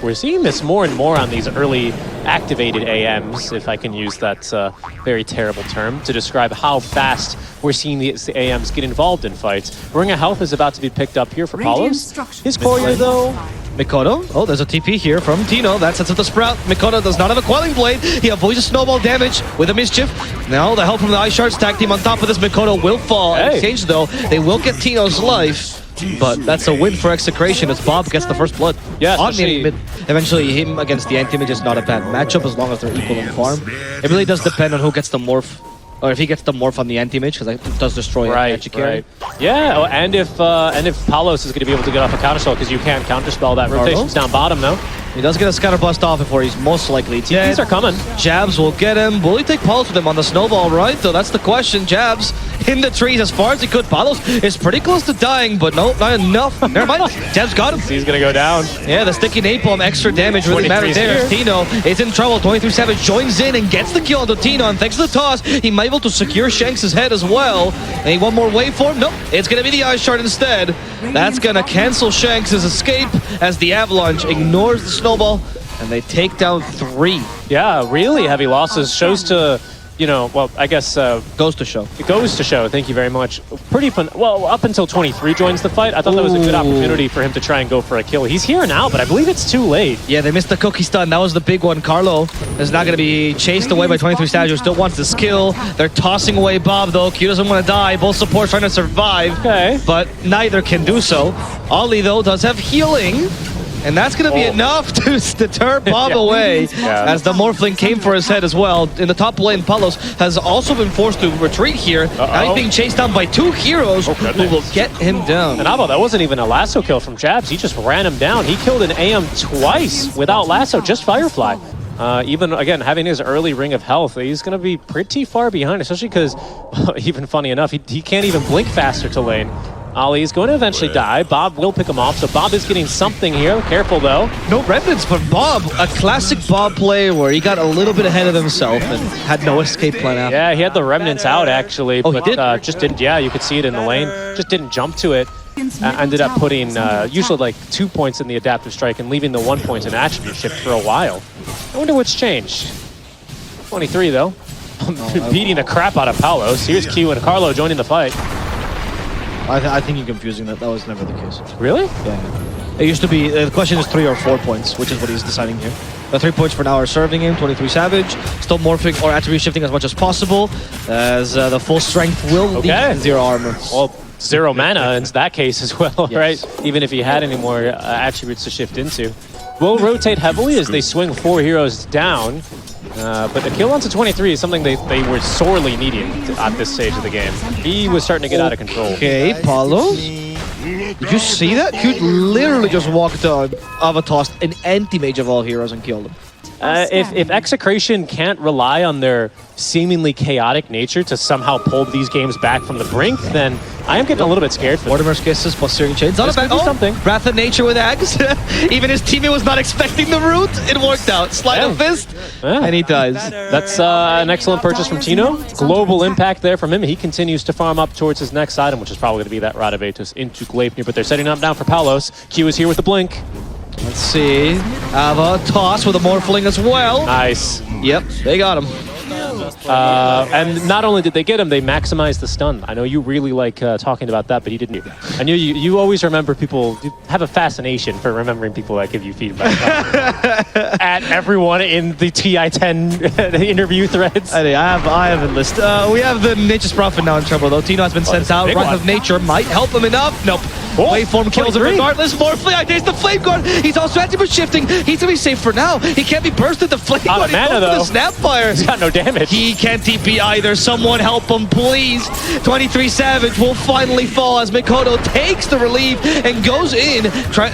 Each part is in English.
We're seeing this more and more on these early activated AMs, if I can use that very terrible term, to describe how fast we're seeing the AMs get involved in fights. Ring of Health is about to be picked up here for Palos. His courier, though... Mikoto. Oh, there's a TP here from Tino. That sets up the Sprout. Mikoto does not have a Quelling Blade. He avoids a snowball damage with a Mischief. Now the help from the Ice Shards tag team on top of this. Mikoto will fall. In exchange, though, they will get Tino's life. But that's a win for Execration as Bob gets the first blood. Yeah, on the mid. Eventually, him against the anti-mage is not a bad matchup as long as they're equal in farm. It really does depend on who gets the morph. Or if he gets the morph on the anti-mage, because it does destroy magic carry. Yeah, and if Palos is going to be able to get off a counterspell, because you can't counterspell that. Rotation's down bottom, though. He does get a scatter bust off before he's most likely dead. TPs are coming. Jabz will get him. Will he take Palos with him on the snowball, right? So that's the question. Jabz in the trees as far as he could. Palos is pretty close to dying, but no, not enough. Never mind. Jabz got him. He's going to go down. Yeah, the sticky napalm, extra damage really matters there. Tino is in trouble. 23SAVAGE joins in and gets the kill onto Tino, and thanks to the toss, he might be able to secure Shanks' head as well. And he want more waveform? Nope, it's going to be the Ice Shard instead. That's going to cancel Shanks' escape as the Avalanche ignores the snowball. And they take down 3. Yeah, really heavy losses. Shows to, you know, well, I guess... goes to show. It goes to show, thank you very much. Pretty fun. Well, up until 23 joins the fight, I thought that was a good opportunity for him to try and go for a kill. He's here now, but I believe it's too late. Yeah, they missed the cookie stun. That was the big one. Carlo is not going to be chased away by 23SAVAGE, who still wants this kill. They're tossing away Bob, though. Q doesn't want to die. Both supports trying to survive, but neither can do so. Ollie, though, does have healing. And that's going to be enough to deter Bob away, as the Morphling came for his head as well. In the top lane, Palos has also been forced to retreat here. Now he's being chased down by 2 heroes who will get him down. And how about that wasn't even a lasso kill from Jabz. He just ran him down. He killed an AM twice without lasso, just Firefly. Even, again, having his early Ring of Health, he's going to be pretty far behind, especially because, even funny enough, he can't even blink faster to lane. Ollie is going to eventually die. Bob will pick him off, so Bob is getting something here. Careful, though. No remnants, but Bob, a classic Bob play where he got a little bit ahead of himself and had no escape plan after. Yeah, he had the remnants out, actually, but just didn't, you could see it in the lane. Just didn't jump to it. Ended up putting usually like 2 points in the adaptive strike and leaving the 1 point in attribute shift for a while. I wonder what's changed. 23, though. Beating the crap out of Palos. Here's Q and Carlo joining the fight. I think you're confusing that. That was never the case. Really? Yeah. It used to be, the question is 3 or 4 points, which is what he's deciding here. The 3 points for now are serving him, 23SAVAGE, still morphing or attribute shifting as much as possible, as the full strength will lead 0 armor. Well, 0 mana in that case as well, right? Even if he had any more attributes to shift into. Will rotate heavily as they swing 4 heroes down. But the kill onto 23 is something they were sorely needing at this stage of the game. He was starting to get out of control. Okay, Palos. Did you see that? He literally just walked on Avatos, an anti-mage of all heroes, and killed him. If Execration can't rely on their seemingly chaotic nature to somehow pull these games back from the brink, then I am getting a little bit scared for Mortimer's Kisses plus Searing Chains. Not a bad something. Wrath of Nature with Ags. Even his teammate was not expecting the root. It worked out. Slide of Fist, and he dies. That's an excellent purchase from Tino. Global impact there from him. He continues to farm up towards his next item, which is probably going to be that Rod of Atos into Gleipnir, but they're setting up down for Palos. Q is here with the blink. Let's see. Ava toss with a Morphling as well. Nice. Yep, they got him. And not only did they get him, they maximized the stun. I know you really like talking about that, but he didn't. I knew you always remember people. You have a fascination for remembering people that give you feedback. At everyone in the TI-10 interview threads. I have a list. We have the Nature's Prophet now in trouble, though. Tino has been sent out. Wrath of Nature might help him enough. Nope. Waveform kills him regardless. Morphling, I taste the Flame Guard. He's also anti-burst shifting. He's gonna be safe for now. He can't be bursted. The Flame Guard. He's going the Snapfire. He's got no damage. He can't TP either. Someone help him, please. 23SAVAGE will finally fall as Mikoto takes the relief and goes in.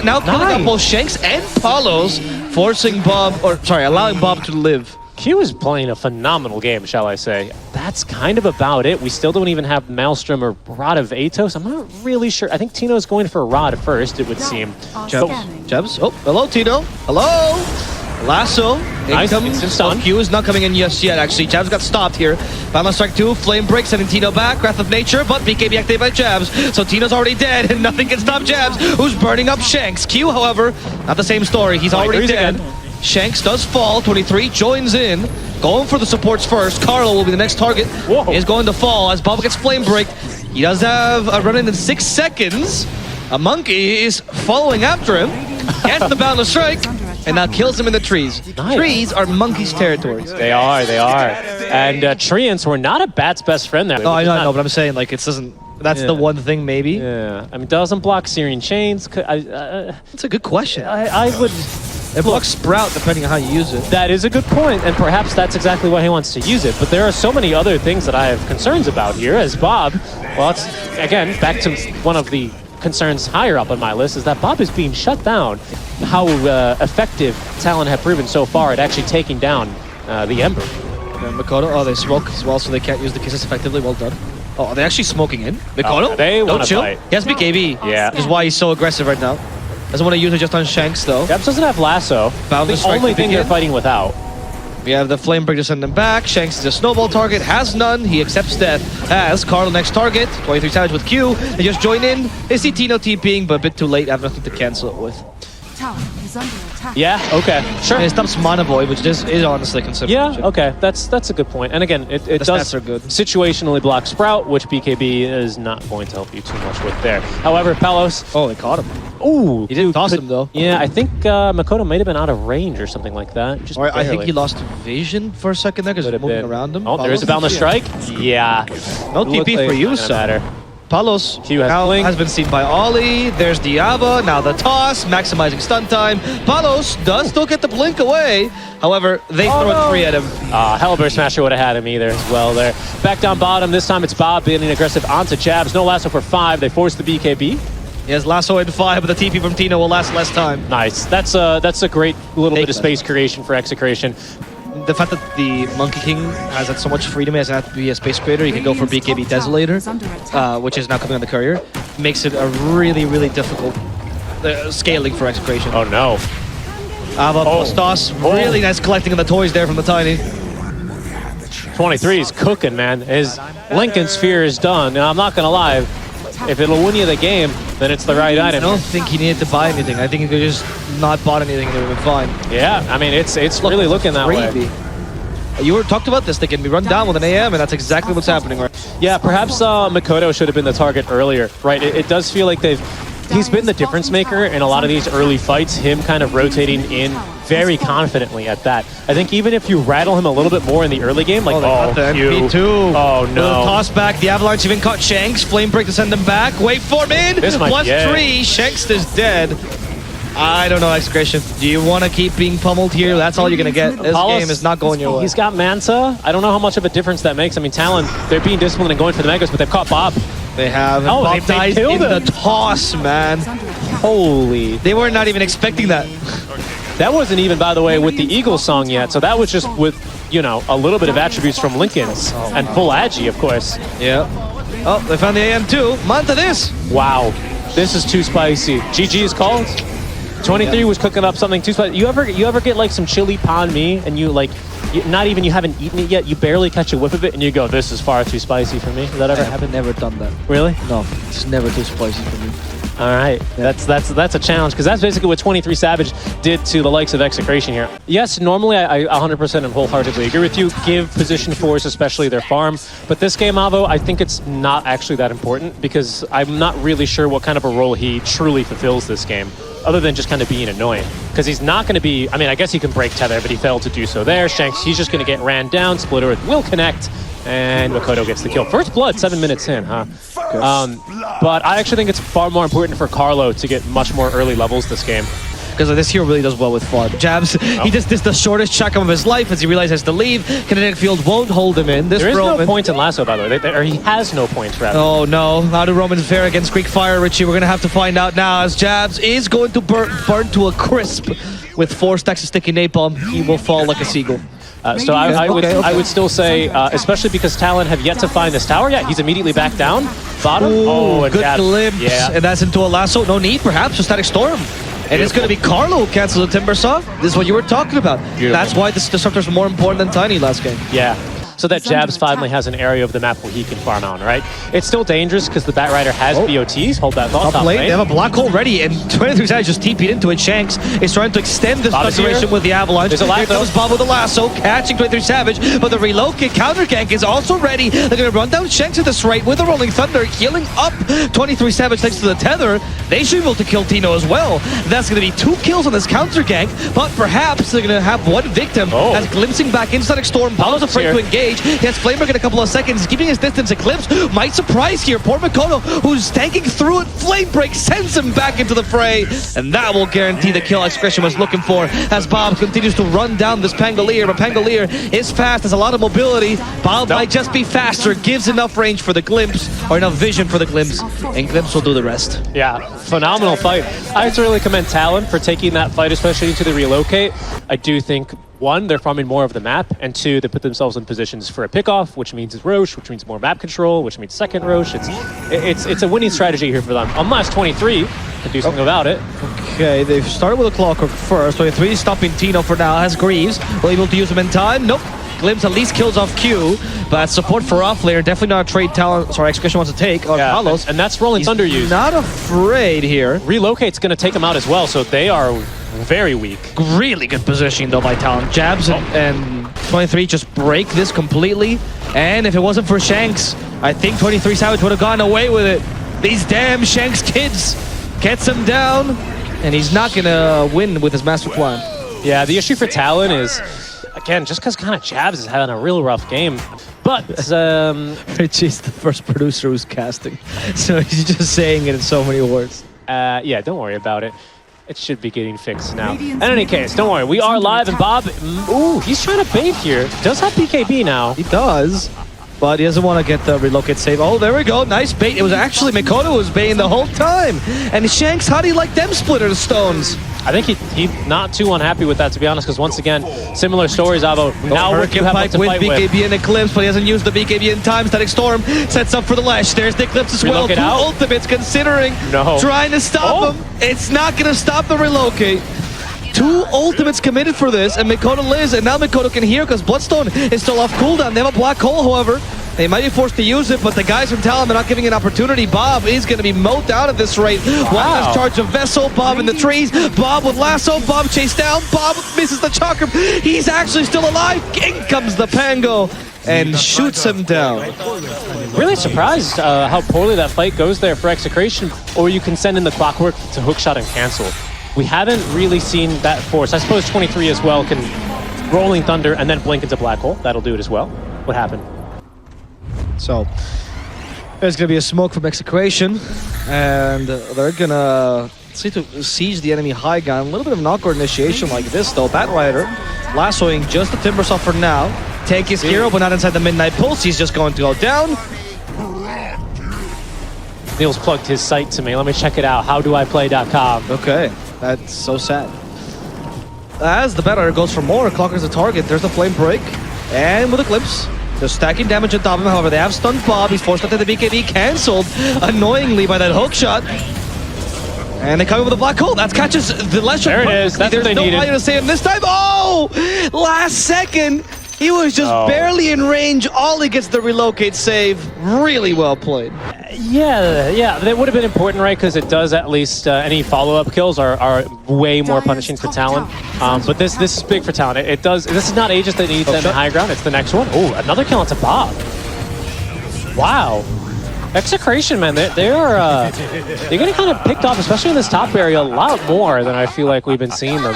Now killing up both Shanks and Palos, forcing allowing Bob to live. Q is playing a phenomenal game, shall I say. That's kind of about it. We still don't even have Maelstrom or Rod of Atos. I'm not really sure. I think Tino's going for Rod first, it would seem. Jabz. Oh, hello, Tino. Hello. Lasso. Nice. Income. Q is not coming in just yet, actually. Jabz got stopped here. Balance strike 2, flame break, sending Tino back. Wrath of Nature, but BKB activated by Jabz. So Tino's already dead, and nothing can stop Jabz, who's burning up Shanks. Q, however, not the same story. He's already dead. Shanks does fall. 23 joins in. Going for the supports first. Carlo will be the next target. Whoa. He is going to fall as Bob gets flame break. He does have a run in 6 seconds. A monkey is following after him. Gets the boundless strike. And now kills him in the trees. Nice. Trees are monkeys' territories. They are. And treants were not a bat's best friend there. No, I know, but I'm saying, like, it doesn't... That's the one thing, maybe. Yeah. I mean, doesn't block Syrian chains. That's a good question. I would... It blocks Sprout, depending on how you use it. That is a good point, and perhaps that's exactly why he wants to use it. But there are so many other things that I have concerns about here, as Bob... Well, it's, again, back to one of the concerns higher up on my list, is that Bob is being shut down. How effective Talon have proven so far at actually taking down the Ember. And Mikoto, they smoke as well, so they can't use the kisses effectively. Well done. Oh, are they actually smoking in? Mikoto? They want to chill. fight. He has BKB. Yeah. Which is why he's so aggressive right now. Doesn't want to use it just on Shanks, though. Jabz doesn't have lasso. The only thing they're fighting without. We have the flame break to send him back. Shanks is a snowball target, has none. He accepts death. Has Carlo next target. 23SAVAGE with Q. They just join in. They see Tino TPing, but a bit too late. I have nothing to cancel it with. Talon is under attack. Yeah, okay, sure. And it stops Mana Void, which is honestly considered. Yeah, okay, that's a good point. And again, it does stats are good. situationally block Sprout, which BKB is not going to help you too much with there. However, Palos... Oh, they caught him. Ooh! He didn't toss him, though. Yeah, I think Mikoto might have been out of range or something like that. Just Or I think barely. he lost vision for a second there because he's moving around him. Oh, there's a boundless strike? Yeah. No TP for you, so. Palos Q has been seen by Ollie. There's Diava. Now the toss, maximizing stun time. Palos does still get the blink away. However, they throw 3 at him. Hellbear Smasher would have had him either as well there. Back down bottom. This time it's Bob being aggressive onto Jabz. No lasso for 5. They force the BKB. He has lasso in 5, but the TP from Tino will last less time. Nice. That's a great little bit of space creation for Execration. The fact that the Monkey King has had so much freedom, he doesn't have to be a space creator. He can go for BKB Desolator, which is now coming on the courier. Makes it a really, really difficult scaling for Execration. Oh no. Toss. Really nice collecting of the toys there from the Tiny. 23 is cooking, man. His Lincoln Sphere is done. Now, I'm not going to lie. If it'll win you the game, then it's the right item. I don't think he needed to buy anything. I think he could just not bought anything and it would have been fine. Yeah, I mean, it's really looking that way. You talked about this. They can be run down with an AM, and that's exactly what's happening right. Yeah, perhaps Mikoto should have been the target earlier, right? It does feel like he's been the difference maker in a lot of these early fights, him kind of rotating in very confidently at that. I think even if you rattle him a little bit more in the early game, like, MP2. Oh, no. Toss back. The Avalanche even caught Shanks. Flame break to send them back. Waveform in. This might Plus 3. Shanks is dead. I don't know, Execration. Do you want to keep being pummeled here? That's all you're going to get. This game is not going your way. He's got Manta. I don't know how much of a difference that makes. I mean, Talon, they're being disciplined and going for the Megas, but they've caught Bob. They have. Oh, Bob dies in the him. toss, man. Holy. They were not even expecting that. That wasn't even, by the way, with the Eagle song yet. So that was just with, you know, a little bit of attributes from Lincoln's and full Agi, of course. Yeah. Oh, they found the AM too. Manta this. Wow. This is too spicy. GG is called. 23 was cooking up something too spicy. You ever get like some chili pan mi and you like, you haven't eaten it yet, you barely catch a whiff of it and you go, this is far too spicy for me? Has that ever happened? I haven't never done that. Really? No, it's never too spicy for me. All right, that's a challenge because that's basically what 23SAVAGE did to the likes of Execration here. Yes, normally I 100% and wholeheartedly agree with you. Give position force, especially their farm. But this game, Avo, I think it's not actually that important because I'm not really sure what kind of a role he truly fulfills this game, other than just kind of being annoying. Because he's not going to be, I mean, I guess he can break tether, but he failed to do so there. Shanks, he's just going to get ran down. Splitter will connect. And Mikoto gets the kill. First blood, 7 minutes in, huh? But I actually think it's far more important for Carlo to get much more early levels this game. Because this hero really does well with farm. Jabz, he just does the shortest check of his life as he realizes to leave. Kinetic Field won't hold him in. There is no points in Lasso, by the way. Or he has no points, rather. Oh, no. How do Romans fare against Greek Fire, Richie? We're going to have to find out now as Jabz is going to burn to a crisp. With 4 stacks of sticky napalm, he will fall like a seagull. So I would still say, especially because Talon have yet to find this tower. Yeah, he's immediately back down. Bottom. Ooh, and good glimpse. Yeah. And that's into a lasso. No need, perhaps. A static storm. And it's going to be Carlo who cancels the Timbersaw. This is what you were talking about. Beautiful. That's why this Disruptor's more important than Tiny last game. Yeah. So that Jabz finally has an area of the map where he can farm on, right? It's still dangerous because the Batrider has BOTs. Hold that thought. Top lane, they have a black hole ready, and 23SAVAGE just TP'd into it. Shanks is trying to extend this duration with the Avalanche. There's a Here comes Bob with the lasso, catching 23SAVAGE, but the reload kick counter gank is also ready. They're going to run down Shanks at this rate with the Rolling Thunder, healing up 23SAVAGE thanks to the tether. They should be able to kill Tino as well. That's going to be 2 kills on this counter gank, but perhaps they're going to have 1 victim as glimpsing back into Static Storm. Palos afraid to engage. He has Flamer in a couple of seconds, keeping his distance. Eclipse might surprise here. Poor Mikoto, who's tanking through it. Flame Break sends him back into the fray, and that will guarantee the kill Execration was looking for as Bob continues to run down this Pangolier. But Pangolier is fast, has a lot of mobility. Bob might just be faster, gives enough range for the glimpse, or enough vision for the glimpse, and glimpse will do the rest. Yeah, phenomenal fight. I have to really commend Talon for taking that fight, especially into the relocate. I do think, 1, they're farming more of the map, and 2, they put themselves in positions for a pickoff, which means Roche, which means more map control, which means second Roche. It's a winning strategy here for them, unless 23 can do something about it. Okay, they've started with a Clockwork first. 23 stopping Tino for now, has Greaves. Will able to use him in time? Nope. Glimpse at least kills off Q, but support for off laner, definitely not a trade Talon, sorry, Execration wants to take on Palos. And that's Rolling Thunder use. Not afraid here. Relocate's going to take him out as well, so they are very weak. Really good positioning though by Talon. Jabz and 23 just break this completely, and if it wasn't for Shanks, I think 23SAVAGE would have gone away with it. These damn Shanks kids gets him down, and he's not gonna win with his master plan. Yeah, the issue for Talon is, again, just because kind of Jabz is having a real rough game, but Richie's the first producer who's casting, so he's just saying it in so many words. Yeah, don't worry about it. It should be getting fixed now. In any case, don't worry, we are live, and Bob, ooh, he's trying to bait here. Does have BKB now. He does, but he doesn't want to get the relocate save. Oh, there we go, nice bait. It was actually Mikoto who was baiting the whole time. And Shanks, how do you like them splitter the stones? I think he's not too unhappy with that, to be honest, because once again, similar stories about now what you have to with fight BKB with. and Eclipse, but he hasn't used the BKB in time. Static Storm sets up for the Lash. There's the Eclipse as well. 2 ultimates considering trying to stop him. It's not going to stop the relocate. 2 ultimates committed for this, and Mikoto lives, and now Mikoto can hear because Bloodstone is still off cooldown. They have a black hole, however. They might be forced to use it, but the guys from Talon, they're not giving an opportunity. Bob is going to be mowed down at this rate. Wow. Charge of Vessel, Bob in the trees, Bob with lasso, Bob chased down, Bob misses the chakra. He's actually still alive. In comes the Pango and shoots him down. Really surprised how poorly that fight goes there for Execration, or you can send in the Clockwork to hookshot and cancel. We haven't really seen that force. I suppose 23 as well can Rolling Thunder and then blink into Black Hole. That'll do it as well. What happened? So there's gonna be a smoke from Execration, and they're gonna see to siege the enemy high ground. A little bit of an awkward initiation like this though. Batrider lassoing just the Timbersaw for now. Take his hero, but not inside the Midnight Pulse. He's just going to go down. Neil's plugged his site to me. Let me check it out. HowDoIPlay.com. Okay, that's so sad. As the Batrider goes for more, Clocker's the target. There's the Flame Break, and with Eclipse. They're stacking damage on top of him, however, they have stunned Bob. He's forced out to the BKB, cancelled annoyingly by that hook shot. And they come in with a black hole. That catches the last shot. There it is. That's There's what they no needed. value to save him this time. Oh! Last second. He was just barely in range. All he gets the relocate save. Really well played. Yeah, that would have been important, right? Because it does at least any follow-up kills are way more punishing for Talon. But this is big for Talon. It does. This is not Aegis that needs them high ground. It's the next one. Oh, another kill onto Bob. Wow. Execration, man, they're getting kind of picked off, especially in this top area, a lot more than I feel like we've been seeing them.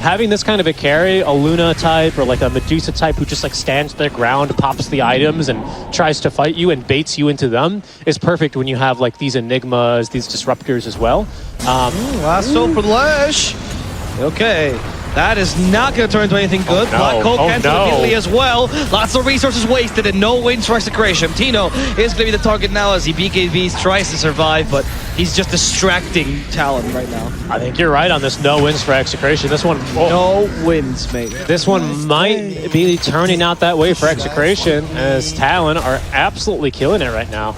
Having this kind of a carry, a Luna type or like a Medusa type who just like stands their ground, pops the items and tries to fight you and baits you into them is perfect when you have like these Enigmas, these Disruptors as well. Lasso for the Lash. Okay. That is not going to turn into anything good. Black Hole cancelled immediately as well. Lots of resources wasted and no wins for Execration. Tino is going to be the target now as he BKBs, tries to survive, but he's just distracting Talon right now. I think you're right on this. No wins for Execration. This one... No wins, mate. This one might be turning out that way for Execration as Talon are absolutely killing it right now.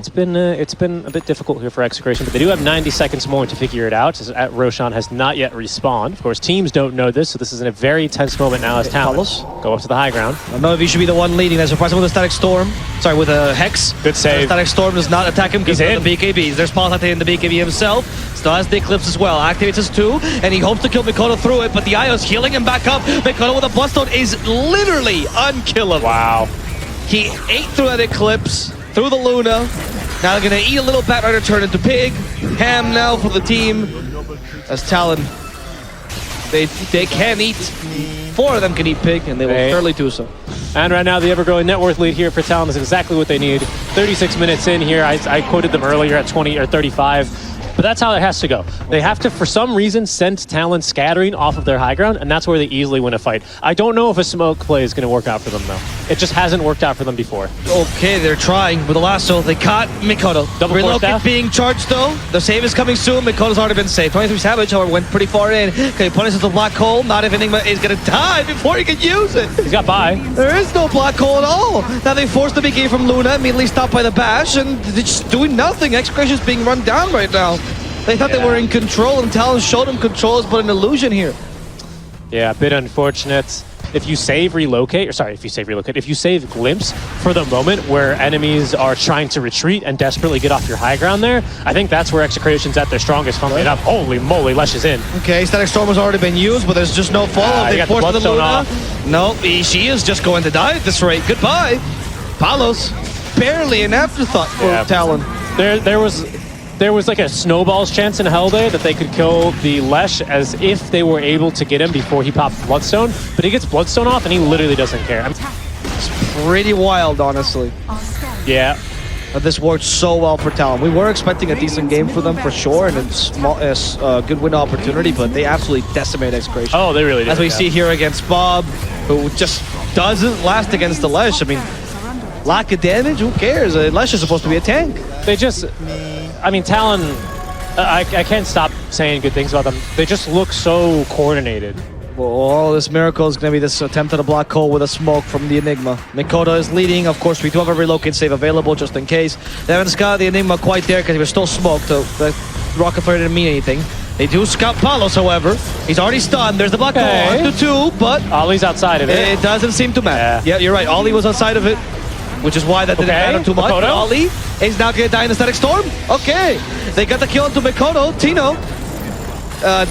It's been a bit difficult here for Execration, but they do have 90 seconds more to figure it out, as Roshan has not yet respawned. Of course, teams don't know this, so this is in a very tense moment now as Talon go up to the high ground. I don't know if he should be the one leading. That's surprising with a Static Storm. Sorry, with a Hex. Good save. Static Storm does not attack him because of the BKBs. There's Palos activating the BKB himself. Still has the Eclipse as well. Activates his 2, and he hopes to kill Mikoto through it, but the IO's healing him back up. Mikoto with a Bloodstone is literally unkillable. Wow. He ate through that Eclipse, through the Luna. Now they're gonna eat a little Bat Rider, turn into pig. Ham now for the team. As Talon, they can eat. 4 of them can eat pig, and they will surely do so. And right now, the ever-growing net worth lead here for Talon is exactly what they need. 36 minutes in here. I quoted them earlier at 20 or 35. But that's how it has to go. They have to, for some reason, send Talon scattering off of their high ground, and that's where they easily win a fight. I don't know if a smoke play is going to work out for them, though. It just hasn't worked out for them before. Okay, they're trying with the lasso. They caught Mikoto. Double Relocate being charged, though. The save is coming soon. Mikoto's already been saved. 23SAVAGE, however, went pretty far in. Okay, punishes the black hole. Not if Enigma is going to die before he can use it. He's got buy. There is no black hole at all. Now they forced the BK from Luna, immediately stopped by the bash, and they're just doing nothing. Execration is being run down right now. They thought they were in control, and Talon showed them control is but an illusion here. Yeah, a bit unfortunate. If you save relocate, or sorry, if you save glimpse for the moment where enemies are trying to retreat and desperately get off your high ground there, I think that's where Execration's at their strongest, funnily enough. Holy moly, Lesh is in. Okay, Static Storm has already been used, but there's just no follow-up. They forced the Luna. Off. No, she is just going to die at this rate. Goodbye. Palos, barely an afterthought for Talon. There was like a snowball's chance in hell there that they could kill the Lesh as if they were able to get him before he popped Bloodstone, but he gets Bloodstone off and he literally doesn't care. It's pretty wild, honestly. Yeah. But this worked so well for Talon. We were expecting a decent game for them for sure, and a good win opportunity, but they absolutely decimate Execration. Oh, they really did. As we see here against Bob, who just doesn't last against the Lesh. I mean, lack of damage, who cares? Lesh is supposed to be a tank. They just... I mean, Talon, I can't stop saying good things about them. They just look so coordinated. Well, this miracle is going to be this attempt at a black hole with a smoke from the Enigma. Mikoto is leading. Of course, we do have a relocate save available just in case. They haven't got the Enigma quite there because he was still smoked, so the rocket flare didn't mean anything. They do scout Palos, however. He's already stunned. There's the black hole on to 2, but... Ollie's outside of it. It doesn't seem to matter. Yeah, you're right. Ollie was outside of it, which is why that didn't matter too much. Mikoto? Ollie is now going to die in the Static Storm. Okay, they got the kill into Mikoto. Tino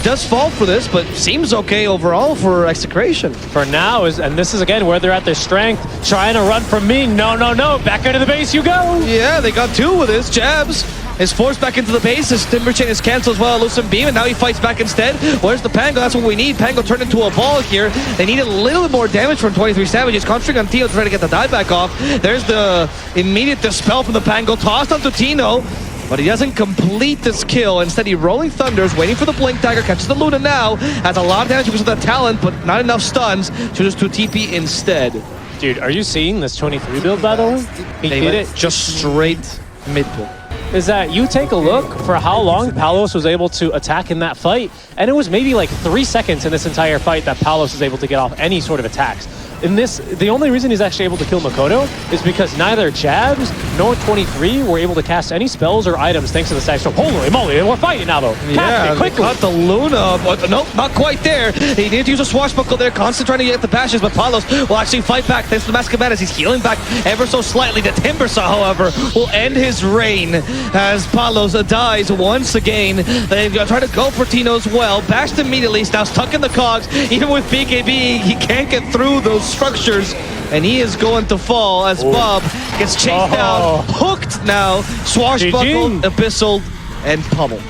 does fall for this, but seems okay overall for Execration. For now, and this is again where they're at their strength. Trying to run from me. No. Back into the base you go. Yeah, they got 2 with this. Jabz is forced back into the base. His Timber Chain is canceled as well. Lucent Beam, and now he fights back instead. Where's the Pango? That's what we need. Pango turned into a ball here. They need a little bit more damage from 23SAVAGE. He's concentrating on Tino to try to get the die back off. There's the immediate dispel from the Pango. Tossed onto Tino, but he doesn't complete this kill. Instead, he Rolling Thunders, waiting for the Blink Dagger, catches the Luna now. Has a lot of damage because of that talent, but not enough stuns. Chooses to TP instead. Dude, are you seeing this 23 build, by the way? He did it just straight mid-pull. Is that you take a look for how long Palos was able to attack in that fight, and it was maybe like 3 seconds in this entire fight that Palos was able to get off any sort of attacks. In this, the only reason he's actually able to kill Mikoto is because neither Jabz nor 23 were able to cast any spells or items thanks to the Static Storm. Holy moly, we're fighting now though. Yeah, quickly. Caught the Luna, but nope, not quite there. He needed to use a swashbuckle there, constantly trying to get the bashes, but Palos will actually fight back thanks to the Mask of Madness. He's healing back ever so slightly. The Timbersaw, however, will end his reign as Palos dies once again. They try to go for Tino as well. Bashed immediately, he's now stuck in the cogs. Even with BKB, he can't get through those structures, and he is going to fall as Bob gets chased down, hooked now, swashbuckled, abyssal, and pummeled.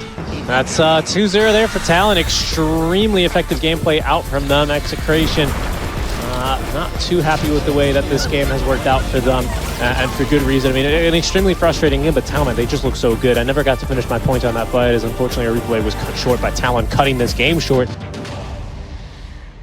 That's 2-0 there for Talon. Extremely effective gameplay out from them. Execration not too happy with the way that this game has worked out for them, and for good reason. I mean, an extremely frustrating game, but Talon, they just look so good. I never got to finish my point on that fight, as unfortunately our replay was cut short by Talon cutting this game short.